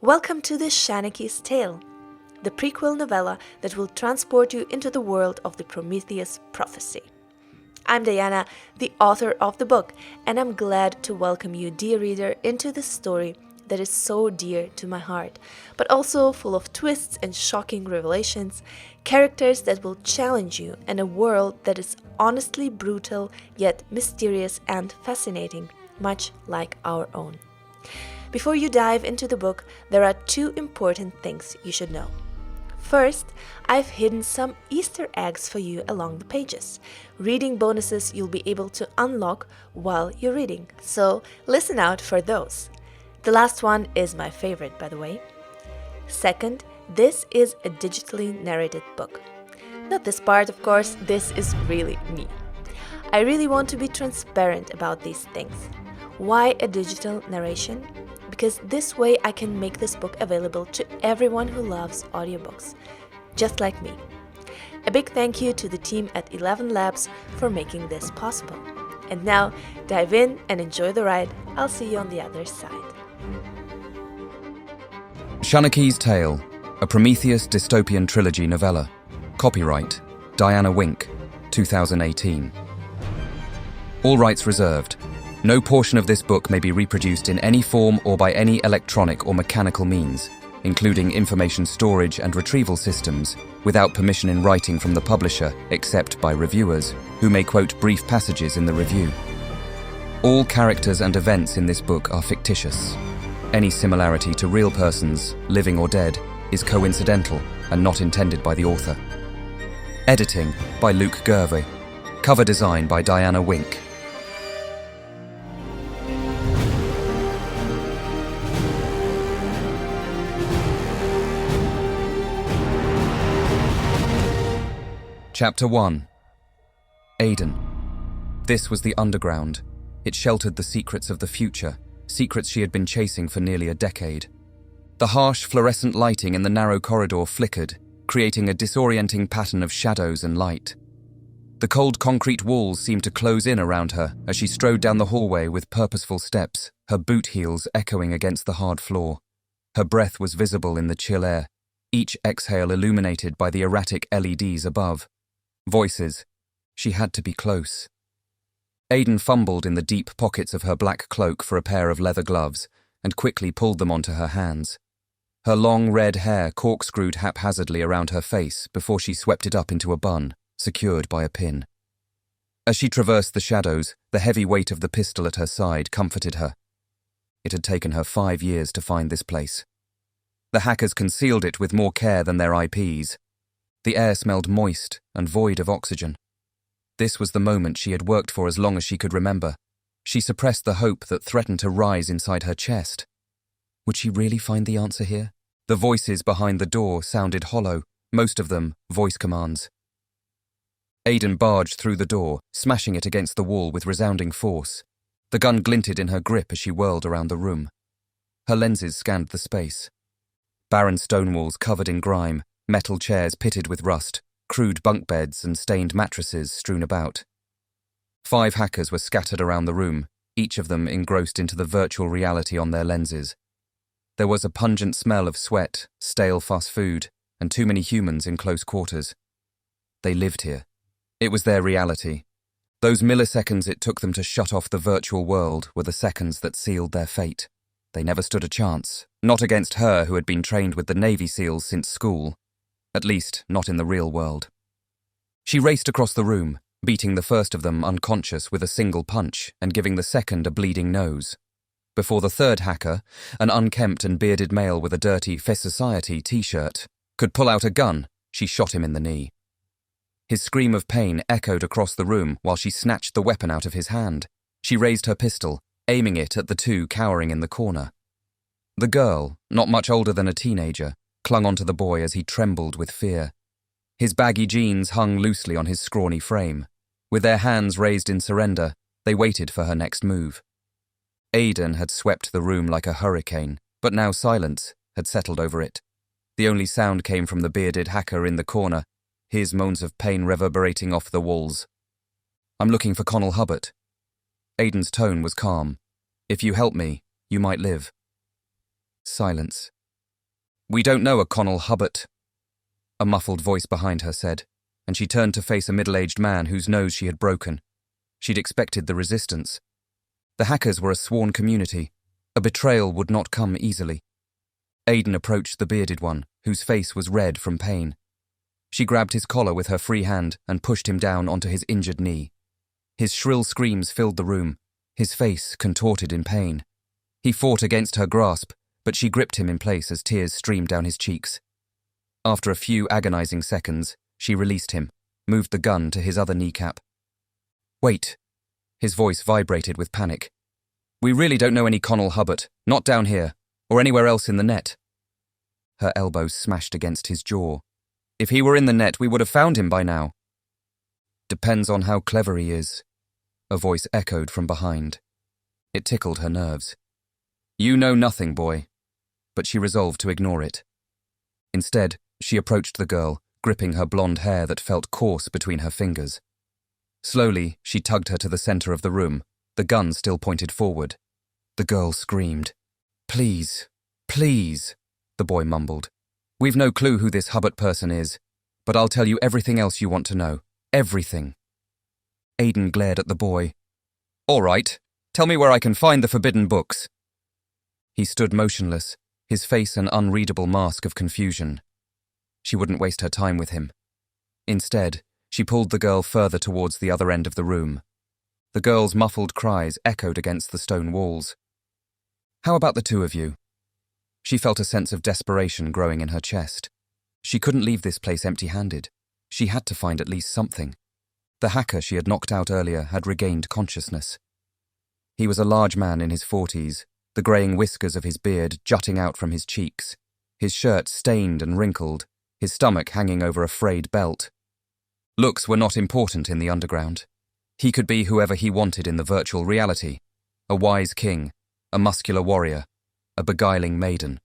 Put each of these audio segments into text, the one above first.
Welcome to the SHANAKEE'S Tale, the prequel novella that will transport you into the world of the Prometheus prophecy. I'm Diana, the author of the book, and I'm glad to welcome you, dear reader, into this story that is so dear to my heart, but also full of twists and shocking revelations, characters that will challenge you, and a world that is honestly brutal yet mysterious and fascinating, much like our own. Before you dive into the book, there are two important things you should know. First, I've hidden some Easter eggs for you along the pages, reading bonuses you'll be able to unlock while you're reading, so listen out for those. The last one is my favorite, by the way. Second, this is a digitally narrated book. Not this part, of course, this is really me. I really want to be transparent about these things. Why a digital narration? Because this way I can make this book available to everyone who loves audiobooks, just like me. A big thank you to the team at 11 Labs for making this possible. And now, dive in and enjoy the ride. I'll see you on the other side. SHANAKEE'S Tale, a Prometheus dystopian trilogy novella. Copyright, Diana Wink, 2018. All rights reserved. No portion of this book may be reproduced in any form or by any electronic or mechanical means, including information storage and retrieval systems, without permission in writing from the publisher except by reviewers, who may quote brief passages in the review. All characters and events in this book are fictitious. Any similarity to real persons, living or dead, is coincidental and not intended by the author. Editing by Luke Gervais. Cover design by Diana Wink. Chapter 1. Aideen. This was the underground. It sheltered the secrets of the future, secrets she had been chasing for nearly a decade. The harsh fluorescent lighting in the narrow corridor flickered, creating a disorienting pattern of shadows and light. The cold concrete walls seemed to close in around her as she strode down the hallway with purposeful steps, her boot heels echoing against the hard floor. Her breath was visible in the chill air, each exhale illuminated by the erratic LEDs above. Voices. She had to be close. Aideen fumbled in the deep pockets of her black cloak for a pair of leather gloves and quickly pulled them onto her hands. Her long red hair corkscrewed haphazardly around her face before she swept it up into a bun, secured by a pin. As she traversed the shadows, the heavy weight of the pistol at her side comforted her. It had taken her 5 years to find this place. The hackers concealed it with more care than their IPs. The air smelled moist and void of oxygen. This was the moment she had worked for as long as she could remember. She suppressed the hope that threatened to rise inside her chest. Would she really find the answer here? The voices behind the door sounded hollow, most of them voice commands. Aideen barged through the door, smashing it against the wall with resounding force. The gun glinted in her grip as she whirled around the room. Her lenses scanned the space. Barren stone walls covered in grime, metal chairs pitted with rust, crude bunk beds and stained mattresses strewn about. 5 hackers were scattered around the room, each of them engrossed into the virtual reality on their lenses. There was a pungent smell of sweat, stale fast food, and too many humans in close quarters. They lived here. It was their reality. Those milliseconds it took them to shut off the virtual world were the seconds that sealed their fate. They never stood a chance, not against her who had been trained with the Navy SEALs since school. At least, not in the real world. She raced across the room, beating the first of them unconscious with a single punch and giving the second a bleeding nose. Before the third hacker, an unkempt and bearded male with a dirty Fess Society t-shirt, could pull out a gun, she shot him in the knee. His scream of pain echoed across the room while she snatched the weapon out of his hand. She raised her pistol, aiming it at the two cowering in the corner. The girl, not much older than a teenager, clung onto the boy as he trembled with fear. His baggy jeans hung loosely on his scrawny frame. With their hands raised in surrender, they waited for her next move. Aideen had swept the room like a hurricane, but now silence had settled over it. The only sound came from the bearded hacker in the corner, his moans of pain reverberating off the walls. "I'm looking for Connell Hubbard." Aideen's tone was calm. "If you help me, you might live." Silence. "We don't know a Connell Hubbard," a muffled voice behind her said, and she turned to face a middle-aged man whose nose she had broken. She'd expected the resistance. The hackers were a sworn community. A betrayal would not come easily. Aideen approached the bearded one, whose face was red from pain. She grabbed his collar with her free hand and pushed him down onto his injured knee. His shrill screams filled the room, his face contorted in pain. He fought against her grasp, but she gripped him in place as tears streamed down his cheeks. After a few agonizing seconds, she released him, moved the gun to his other kneecap. "Wait." His voice vibrated with panic. "We really don't know any Connell Hubbard, not down here, or anywhere else in the net." Her elbows smashed against his jaw. "If he were in the net, we would have found him by now." "Depends on how clever he is," a voice echoed from behind. It tickled her nerves. "You know nothing, boy." But she resolved to ignore it. Instead, she approached the girl, gripping her blonde hair that felt coarse between her fingers. Slowly, she tugged her to the center of the room, the gun still pointed forward. The girl screamed. "Please, please," the boy mumbled. "We've no clue who this Hubbard person is, but I'll tell you everything else you want to know. Everything." Aideen glared at the boy. "All right, tell me where I can find the forbidden books." He stood motionless, his face an unreadable mask of confusion. She wouldn't waste her time with him. Instead, she pulled the girl further towards the other end of the room. The girl's muffled cries echoed against the stone walls. "How about the two of you?" She felt a sense of desperation growing in her chest. She couldn't leave this place empty-handed. She had to find at least something. The hacker she had knocked out earlier had regained consciousness. He was a large man in his 40s, the greying whiskers of his beard jutting out from his cheeks, his shirt stained and wrinkled, his stomach hanging over a frayed belt. Looks were not important in the underground. He could be whoever he wanted in the virtual reality. A wise king, a muscular warrior, a beguiling maiden.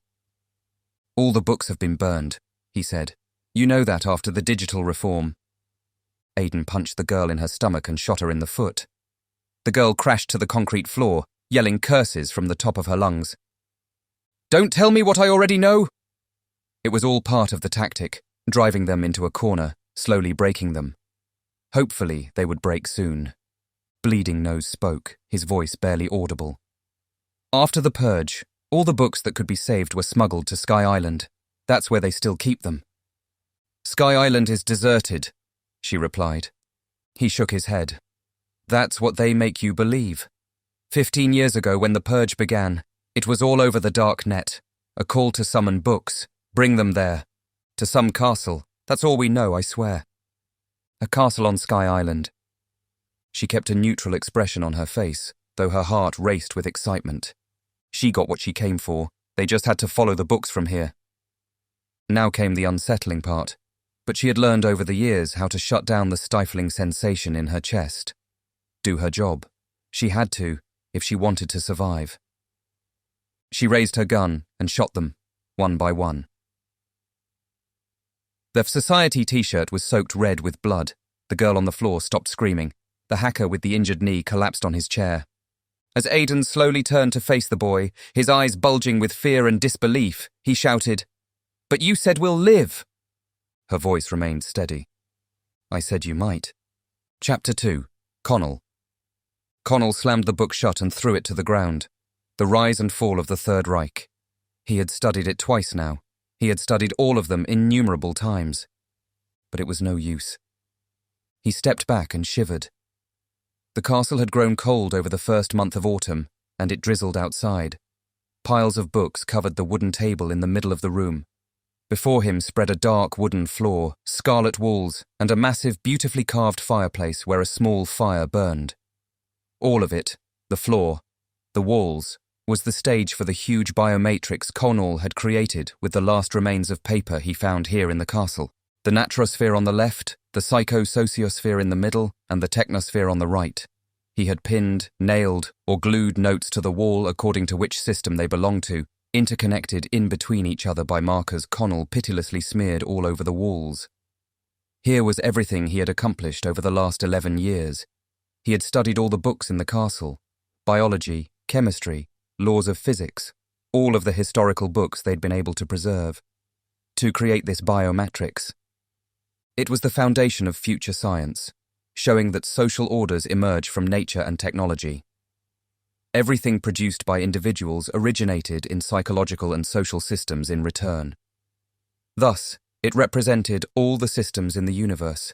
"All the books have been burned," he said. "You know that after the digital reform." Aideen punched the girl in her stomach and shot her in the foot. The girl crashed to the concrete floor, yelling curses from the top of her lungs. "Don't tell me what I already know!" It was all part of the tactic, driving them into a corner, slowly breaking them. Hopefully, they would break soon. Bleeding Nose spoke, his voice barely audible. "After the purge, all the books that could be saved were smuggled to Sky Island. That's where they still keep them." "Sky Island is deserted," she replied. He shook his head. "That's what they make you believe. 15 years ago, when the purge began, it was all over the dark net. A call to summon books. Bring them there. To some castle. That's all we know, I swear. A castle on Sky Island." She kept a neutral expression on her face, though her heart raced with excitement. She got what she came for. They just had to follow the books from here. Now came the unsettling part, but she had learned over the years how to shut down the stifling sensation in her chest. Do her job. She had to, if she wanted to survive. She raised her gun and shot them, one by one. The Society t-shirt was soaked red with blood. The girl on the floor stopped screaming. The hacker with the injured knee collapsed on his chair. As Aideen slowly turned to face the boy, his eyes bulging with fear and disbelief, he shouted, "But you said we'll live!" Her voice remained steady. "I said you might." Chapter 2. Connell. Connell slammed the book shut and threw it to the ground. The Rise and Fall of the Third Reich. He had studied it twice now. He had studied all of them innumerable times. But it was no use. He stepped back and shivered. The castle had grown cold over the first month of autumn, and it drizzled outside. Piles of books covered the wooden table in the middle of the room. Before him spread a dark wooden floor, scarlet walls, and a massive, beautifully carved fireplace where a small fire burned. All of it, the floor, the walls, was the stage for the huge biomatrix Connell had created with the last remains of paper he found here in the castle. The natrosphere on the left, the psychosociosphere in the middle, and the technosphere on the right. He had pinned, nailed, or glued notes to the wall according to which system they belonged to, interconnected in between each other by markers Connell pitilessly smeared all over the walls. Here was everything he had accomplished over the last 11 years. He had studied all the books in the castle: biology, chemistry, laws of physics, all of the historical books they'd been able to preserve, to create this biomatrix. It was the foundation of future science, showing that social orders emerge from nature and technology. Everything produced by individuals originated in psychological and social systems in return. Thus, it represented all the systems in the universe.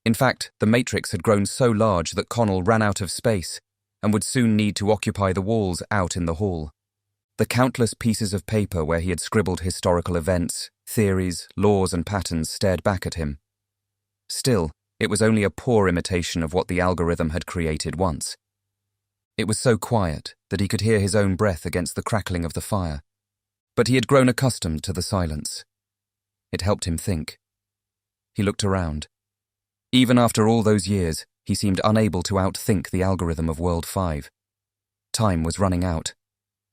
In fact, the matrix had grown so large that Connell ran out of space and would soon need to occupy the walls out in the hall. The countless pieces of paper where he had scribbled historical events, theories, laws and patterns stared back at him. Still, it was only a poor imitation of what the algorithm had created once. It was so quiet that he could hear his own breath against the crackling of the fire. But he had grown accustomed to the silence. It helped him think. He looked around. Even after all those years, he seemed unable to outthink the algorithm of World 5. Time was running out.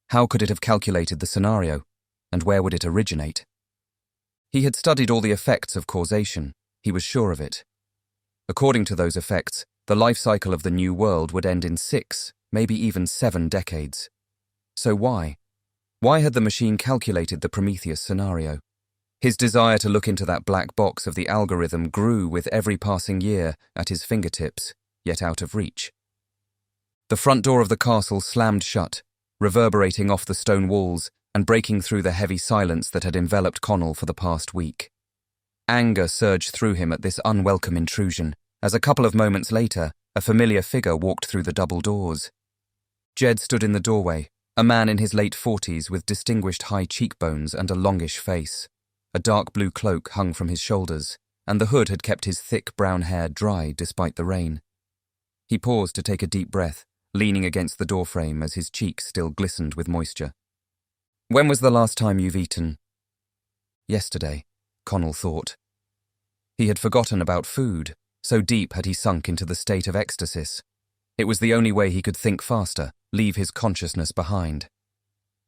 How could it have calculated the scenario, and where would it originate? He had studied all the effects of causation. He was sure of it. According to those effects, the life cycle of the new world would end in 6, maybe even 7 decades. So why? Why had the machine calculated the Prometheus scenario? His desire to look into that black box of the algorithm grew with every passing year at his fingertips, yet out of reach. The front door of the castle slammed shut, reverberating off the stone walls and breaking through the heavy silence that had enveloped Connell for the past week. Anger surged through him at this unwelcome intrusion, as a couple of moments later, a familiar figure walked through the double doors. Jed stood in the doorway, a man in his late 40s with distinguished high cheekbones and a longish face. A dark blue cloak hung from his shoulders, and the hood had kept his thick brown hair dry despite the rain. He paused to take a deep breath, leaning against the doorframe as his cheeks still glistened with moisture. "When was the last time you've eaten?" Yesterday, Connell thought. He had forgotten about food, so deep had he sunk into the state of ecstasis. It was the only way he could think faster, leave his consciousness behind.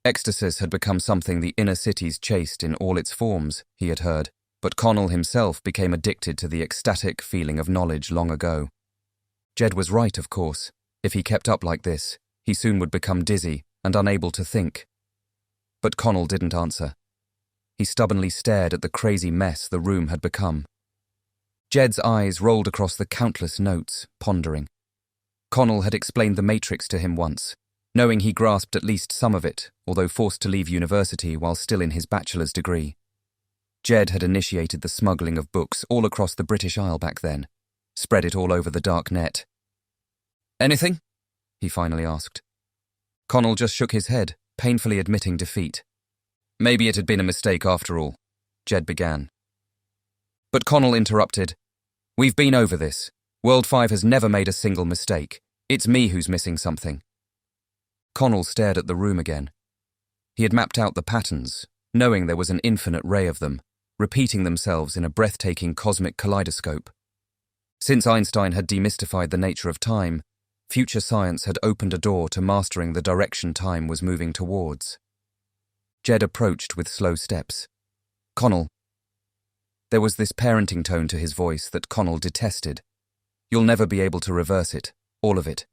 Ecstasis had become something the inner cities chased in all its forms, he had heard, but Connell himself became addicted to the ecstatic feeling of knowledge long ago. Jed was right, of course. If he kept up like this, he soon would become dizzy and unable to think. But Connell didn't answer. He stubbornly stared at the crazy mess the room had become. Jed's eyes rolled across the countless notes, pondering. Connell had explained the Matrix to him once, knowing he grasped at least some of it, although forced to leave university while still in his bachelor's degree. Jed had initiated the smuggling of books all across the British Isle back then, spread it all over the dark net. "Anything?" he finally asked. Connell just shook his head, painfully admitting defeat. "Maybe it had been a mistake after all," Jed began. But Connell interrupted. "We've been over this. World 5 has never made a single mistake. It's me who's missing something." Connell stared at the room again. He had mapped out the patterns, knowing there was an infinite ray of them, repeating themselves in a breathtaking cosmic kaleidoscope. Since Einstein had demystified the nature of time, future science had opened a door to mastering the direction time was moving towards. Jed approached with slow steps. "Connell." There was this parenting tone to his voice that Connell detested. "You'll never be able to reverse it, all of it.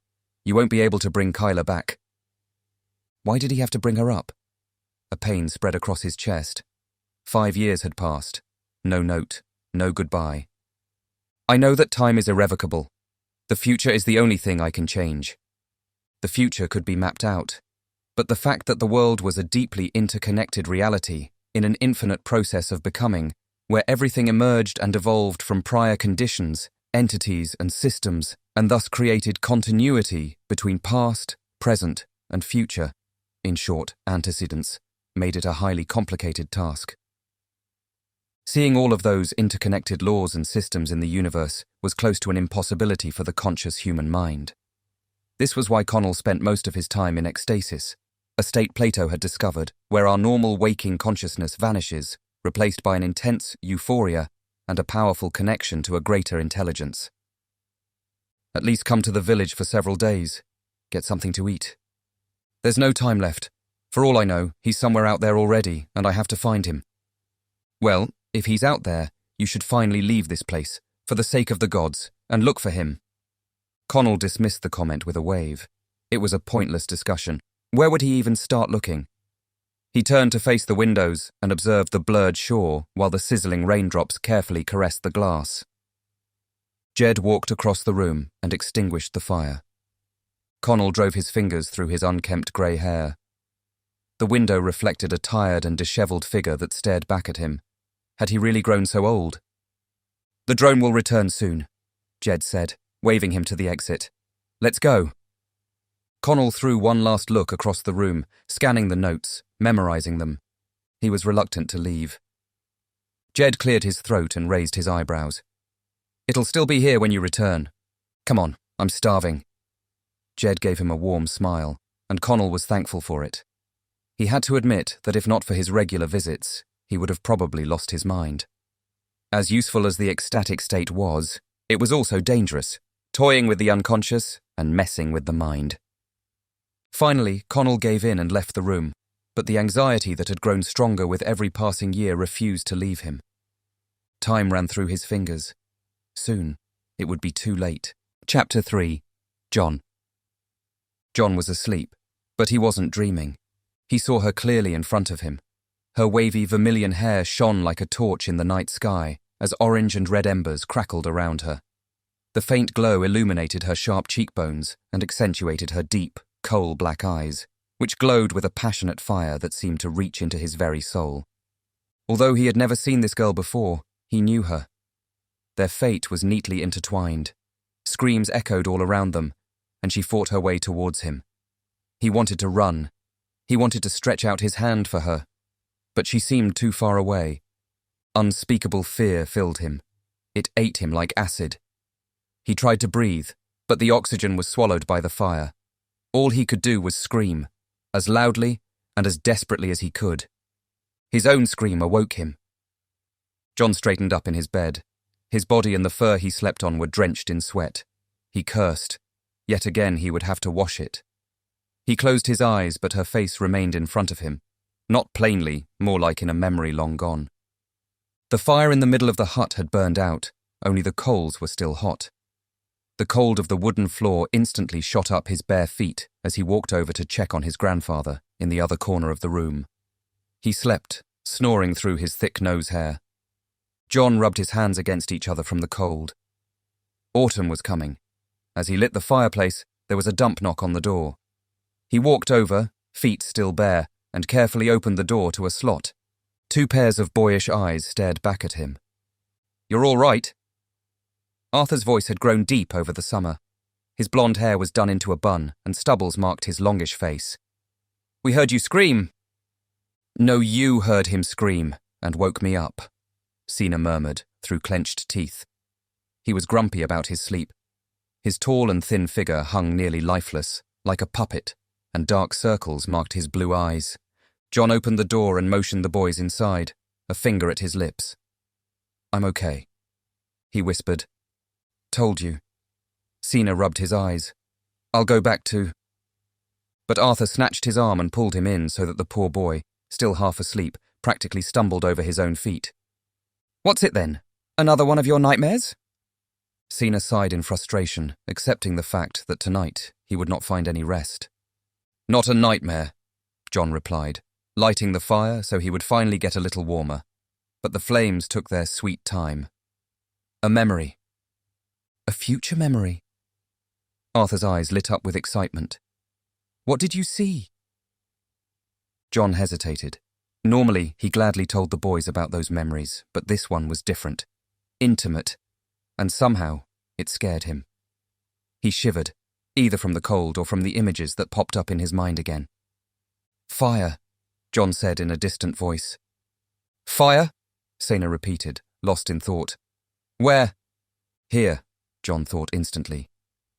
You won't be able to bring Kyla back." Why did he have to bring her up? A pain spread across his chest. 5 years had passed. No note, no goodbye. "I know that time is irrevocable. The future is the only thing I can change." The future could be mapped out, but the fact that the world was a deeply interconnected reality in an infinite process of becoming, where everything emerged and evolved from prior conditions, entities and systems, and thus created continuity between past, present, and future, in short, antecedents, made it a highly complicated task. Seeing all of those interconnected laws and systems in the universe was close to an impossibility for the conscious human mind. This was why Connell spent most of his time in ecstasis, a state Plato had discovered where our normal waking consciousness vanishes, replaced by an intense euphoria and a powerful connection to a greater intelligence. "At least come to the village for several days. Get something to eat. There's no time left. For all I know, he's somewhere out there already, and I have to find him." "Well, if he's out there, you should finally leave this place, for the sake of the gods, and look for him." Connell dismissed the comment with a wave. It was a pointless discussion. Where would he even start looking? He turned to face the windows and observed the blurred shore while the sizzling raindrops carefully caressed the glass. Jed walked across the room and extinguished the fire. Connell drove his fingers through his unkempt grey hair. The window reflected a tired and dishevelled figure that stared back at him. Had he really grown so old? "The drone will return soon," Jed said, waving him to the exit. "Let's go." Connell threw one last look across the room, scanning the notes, memorising them. He was reluctant to leave. Jed cleared his throat and raised his eyebrows. "It'll still be here when you return. Come on, I'm starving." Jed gave him a warm smile, and Connell was thankful for it. He had to admit that if not for his regular visits, he would have probably lost his mind. As useful as the ecstatic state was, it was also dangerous, toying with the unconscious and messing with the mind. Finally, Connell gave in and left the room, but the anxiety that had grown stronger with every passing year refused to leave him. Time ran through his fingers. Soon, it would be too late. Chapter 3. John. John was asleep, but he wasn't dreaming. He saw her clearly in front of him. Her wavy vermilion hair shone like a torch in the night sky as orange and red embers crackled around her. The faint glow illuminated her sharp cheekbones and accentuated her deep, coal-black eyes, which glowed with a passionate fire that seemed to reach into his very soul. Although he had never seen this girl before, he knew her. Their fate was neatly intertwined. Screams echoed all around them, and she fought her way towards him. He wanted to run. He wanted to stretch out his hand for her, but she seemed too far away. Unspeakable fear filled him. It ate him like acid. He tried to breathe, but the oxygen was swallowed by the fire. All he could do was scream, as loudly and as desperately as he could. His own scream awoke him. John straightened up in his bed. His body and the fur he slept on were drenched in sweat. He cursed. Yet again he would have to wash it. He closed his eyes, but her face remained in front of him. Not plainly, more like in a memory long gone. The fire in the middle of the hut had burned out, only the coals were still hot. The cold of the wooden floor instantly shot up his bare feet as he walked over to check on his grandfather in the other corner of the room. He slept, snoring through his thick nose hair. John rubbed his hands against each other from the cold. Autumn was coming. As he lit the fireplace, there was a dump knock on the door. He walked over, feet still bare, and carefully opened the door to a slot. 2 pairs of boyish eyes stared back at him. "You're all right?" Arthur's voice had grown deep over the summer. His blonde hair was done into a bun, and stubbles marked his longish face. "We heard you scream." "No, you heard him scream, and woke me up," Sina murmured through clenched teeth. He was grumpy about his sleep. His tall and thin figure hung nearly lifeless, like a puppet, and dark circles marked his blue eyes. John opened the door and motioned the boys inside, a finger at his lips. "I'm okay," he whispered. "Told you." Sina rubbed his eyes. "I'll go back to—" But Arthur snatched his arm and pulled him in so that the poor boy, still half asleep, practically stumbled over his own feet. "What's it then? Another one of your nightmares?" Sina sighed in frustration, accepting the fact that tonight he would not find any rest. "Not a nightmare," John replied, lighting the fire so he would finally get a little warmer. But the flames took their sweet time. "A memory." "A future memory?" Arthur's eyes lit up with excitement. "What did you see?" John hesitated. Normally, he gladly told the boys about those memories, but this one was different. Intimate. And somehow, it scared him. He shivered, either from the cold or from the images that popped up in his mind again. "Fire," John said in a distant voice. "Fire?" Sina repeated, lost in thought. "Where?" "Here," John thought instantly,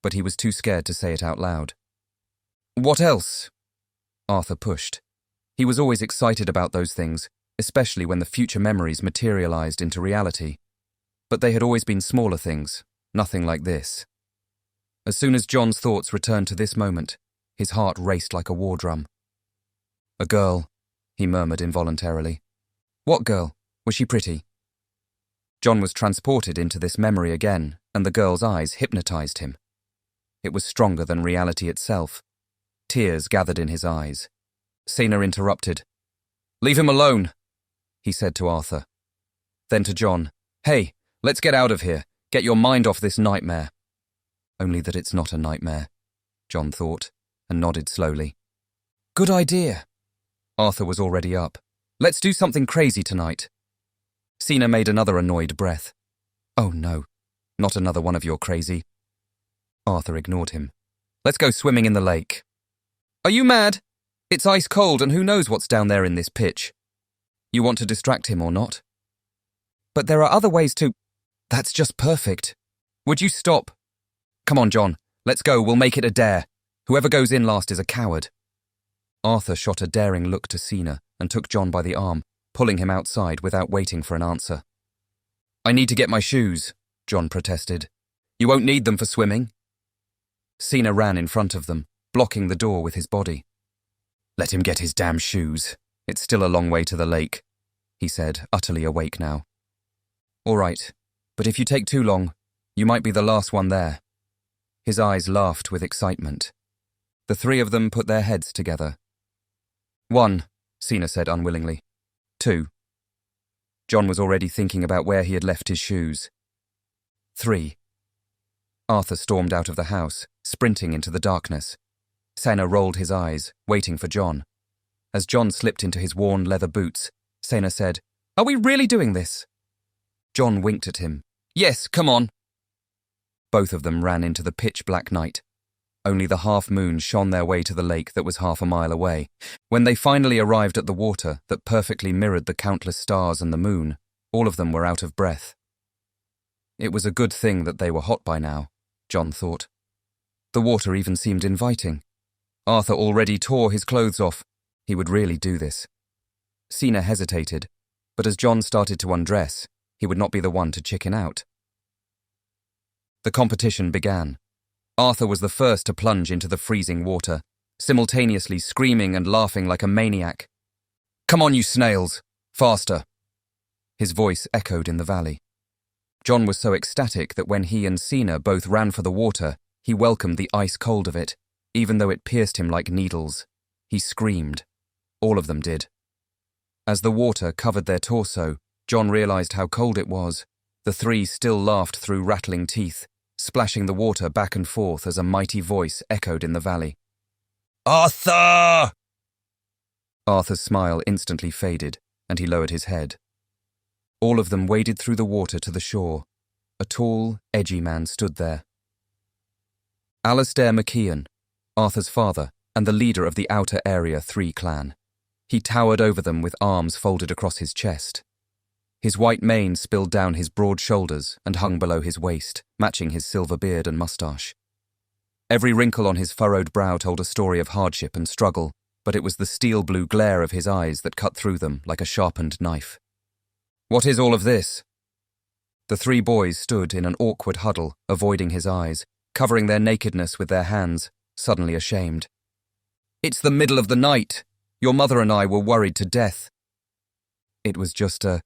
but he was too scared to say it out loud. "What else?" Arthur pushed. He was always excited about those things, especially when the future memories materialized into reality. But they had always been smaller things, nothing like this. As soon as John's thoughts returned to this moment, his heart raced like a war drum. "A girl," he murmured involuntarily. "What girl? Was she pretty?" John was transported into this memory again, and the girl's eyes hypnotized him. It was stronger than reality itself. Tears gathered in his eyes. Sina interrupted. "Leave him alone," he said to Arthur. Then to John, "Hey, let's get out of here. Get your mind off this nightmare." Only that it's not a nightmare, John thought, and nodded slowly. "Good idea." Arthur was already up. "Let's do something crazy tonight." Sina made another annoyed breath. "Oh no, not another one of your crazy." Arthur ignored him. "Let's go swimming in the lake." "Are you mad? It's ice cold and who knows what's down there in this pitch. You want to distract him or not?" "But there are other ways to—" "That's just perfect. Would you stop? Come on, John, let's go, we'll make it a dare. Whoever goes in last is a coward." Arthur shot a daring look to Sina and took John by the arm, pulling him outside without waiting for an answer. "I need to get my shoes," John protested. "You won't need them for swimming." Sina ran in front of them, blocking the door with his body. "Let him get his damn shoes. It's still a long way to the lake," he said, utterly awake now. "All right, but if you take too long, you might be the last one there." His eyes laughed with excitement. The three of them put their heads together. "1," Sina said unwillingly. "2." John was already thinking about where he had left his shoes. 3. Arthur stormed out of the house, sprinting into the darkness. Sena rolled his eyes, waiting for John. As John slipped into his worn leather boots, Sena said, "Are we really doing this?" John winked at him. "Yes, come on." Both of them ran into the pitch-black night. Only the half-moon shone their way to the lake that was half a mile away. When they finally arrived at the water that perfectly mirrored the countless stars and the moon, all of them were out of breath. It was a good thing that they were hot by now, John thought. The water even seemed inviting. Arthur already tore his clothes off. He would really do this. Sina hesitated, but as John started to undress, he would not be the one to chicken out. The competition began. Arthur was the first to plunge into the freezing water, simultaneously screaming and laughing like a maniac. "Come on, you snails! Faster!" His voice echoed in the valley. John was so ecstatic that when he and Sina both ran for the water, he welcomed the ice cold of it, even though it pierced him like needles. He screamed. All of them did. As the water covered their torso, John realized how cold it was. The three still laughed through rattling teeth, splashing the water back and forth as a mighty voice echoed in the valley. "Arthur!" Arthur's smile instantly faded, and he lowered his head. All of them waded through the water to the shore. A tall, edgy man stood there. Alistair McKeon, Arthur's father and the leader of the Outer Area 3 clan. He towered over them with arms folded across his chest. His white mane spilled down his broad shoulders and hung below his waist, matching his silver beard and moustache. Every wrinkle on his furrowed brow told a story of hardship and struggle, but it was the steel-blue glare of his eyes that cut through them like a sharpened knife. "What is all of this?" The three boys stood in an awkward huddle, avoiding his eyes, covering their nakedness with their hands, suddenly ashamed. "It's the middle of the night. Your mother and I were worried to death." "It was just a—"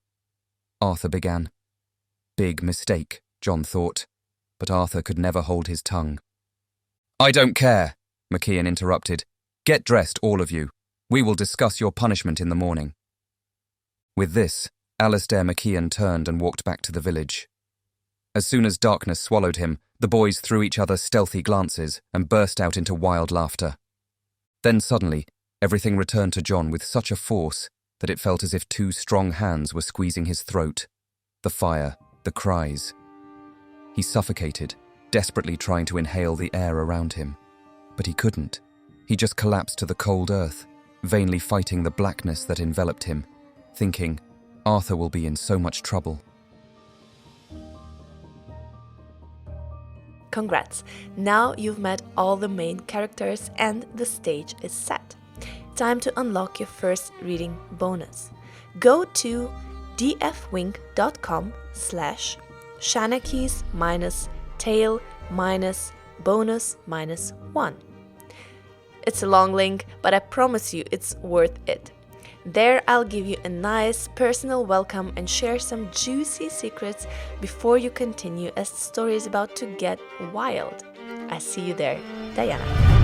Arthur began. Big mistake, John thought, but Arthur could never hold his tongue. "I don't care," McKeon interrupted. "Get dressed, all of you. We will discuss your punishment in the morning." With this, Alistair McKeon turned and walked back to the village. As soon as darkness swallowed him, the boys threw each other stealthy glances and burst out into wild laughter. Then suddenly, everything returned to John with such a force that it felt as if two strong hands were squeezing his throat. The fire, the cries. He suffocated, desperately trying to inhale the air around him. But he couldn't. He just collapsed to the cold earth, vainly fighting the blackness that enveloped him, thinking, Arthur will be in so much trouble. Congrats! Now you've met all the main characters and the stage is set. Time to unlock your first reading bonus. Go to dfwink.com/SHANAKEE'S-tale-bonus-1. It's a long link, but I promise you it's worth it. There I'll give you a nice personal welcome and share some juicy secrets before you continue as the story is about to get wild. I see you there, Diana.